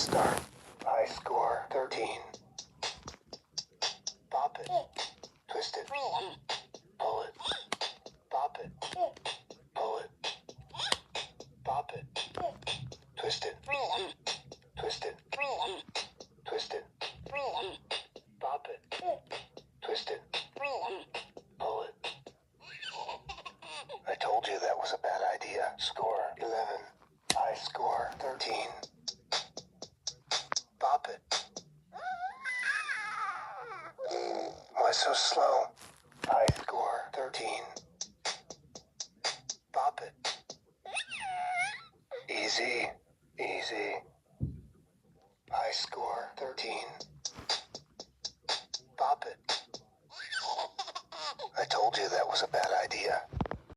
start. High score 13. Bop it. Twist it. Pull it. Bop it. Pull it. Bop it. Twist it. Twist it. Twist it. Bop it. Twist it. Pull it. I told you that was a bad idea. Score 11. High score 13. Bop it. Why so slow? High score 13. Bop it. Easy. Easy. High score 13. Bop it. I told you that was a bad